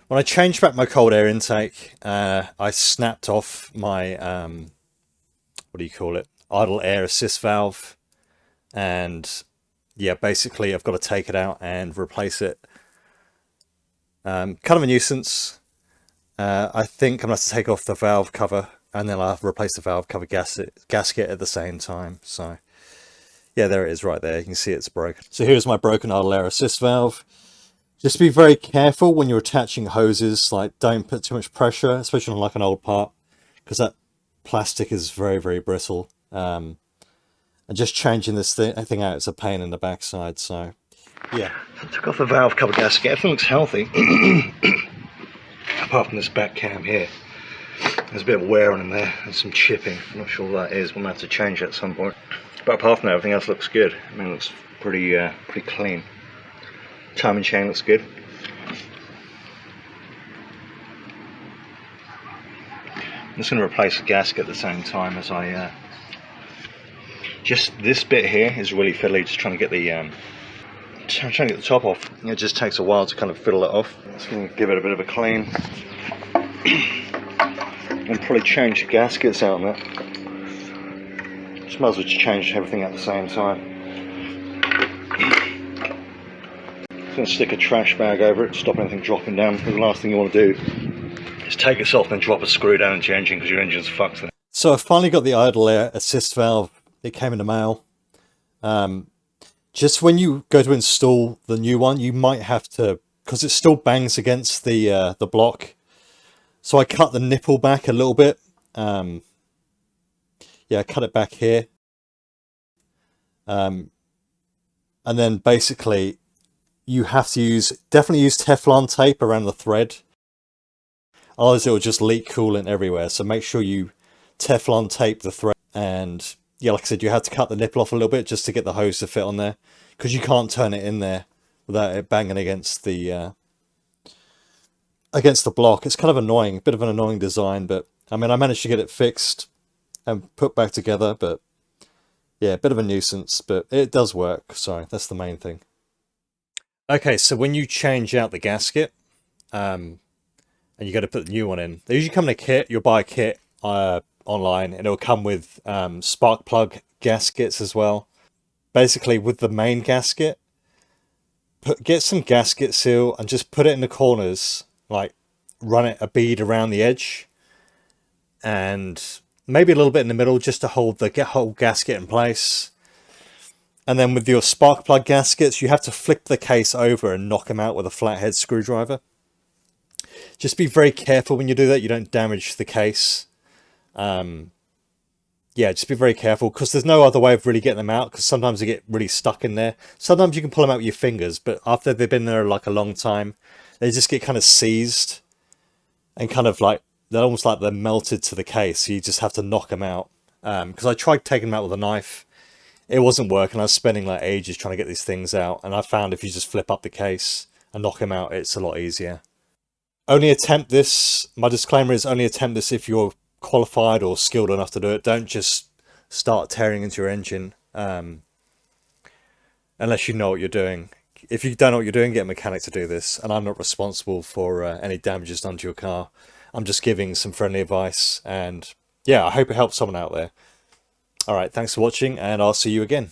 When I changed back my cold air intake, I snapped off my, what do you call it? Idle air assist valve. And yeah, basically I've got to take it out and replace it. Kind of a nuisance. I think I'm going to have to take off the valve cover and then I'll have to replace the valve cover gasket at the same time. So yeah, there it is right there. You can see it's broken. So here's my broken idle air assist valve. Just be very careful when you're attaching hoses. Like, don't put too much pressure, especially on like an old part, because that plastic is very, very brittle. And just changing this thing out, it's a pain in the backside. So yeah, I took off the valve cover gasket. Everything looks healthy, apart from this back cam here. There's a bit of wear on in there and some chipping. I'm not sure what that is. We'll have to change it at some point. But apart from that, everything else looks good. I mean, it looks pretty clean. Timing chain looks good. I'm just going to replace the gasket at the same time as I just this bit here is really fiddly, just trying to get the top off. It just takes a while to kind of fiddle it off. Just going to give it a bit of a clean and probably change the gaskets out on that. Just might as well just change everything at the same time. Going to stick a trash bag over it to stop anything dropping down. The last thing you want to do is take this off and drop a screw down into your engine, because your engine's fucked then. So I've finally got the idle air assist valve. It came in the mail. Just when you go to install the new one, you might have to, because it still bangs against the block. So I cut the nipple back a little bit. Yeah, I cut it back here. And then basically you have to definitely use Teflon tape around the thread. Otherwise it will just leak coolant everywhere. So make sure you Teflon tape the thread. And yeah, like I said, you have to cut the nipple off a little bit just to get the hose to fit on there, because you can't turn it in there without it banging against the block. It's kind of annoying, a bit of an annoying design, but I mean, I managed to get it fixed and put back together, but yeah, a bit of a nuisance, but it does work. So that's the main thing. Okay, so when you change out the gasket, and you got to put the new one in, they usually come in a kit. You'll buy a kit online, and it'll come with spark plug gaskets as well. Basically, with the main gasket, get some gasket seal and just put it in the corners, like run it a bead around the edge, and maybe a little bit in the middle just to hold the whole gasket in place. And then with your spark plug gaskets, you have to flip the case over and knock them out with a flathead screwdriver. Just be very careful when you do that, you don't damage the case. Yeah, just be very careful, because there's no other way of really getting them out, because sometimes they get really stuck in there. Sometimes you can pull them out with your fingers, but after they've been there like a long time, they just get kind of seized and kind of like, they're almost like they're melted to the case. So you just have to knock them out. Because I tried taking them out with a knife. It wasn't working. I was spending like ages trying to get these things out. And I found if you just flip up the case and knock them out, it's a lot easier. Only attempt this. My disclaimer is only attempt this if you're qualified or skilled enough to do it. Don't just start tearing into your engine unless you know what you're doing. If you don't know what you're doing, get a mechanic to do this. And I'm not responsible for any damages done to your car. I'm just giving some friendly advice, and yeah, I hope it helps someone out there. Alright, thanks for watching, and I'll see you again.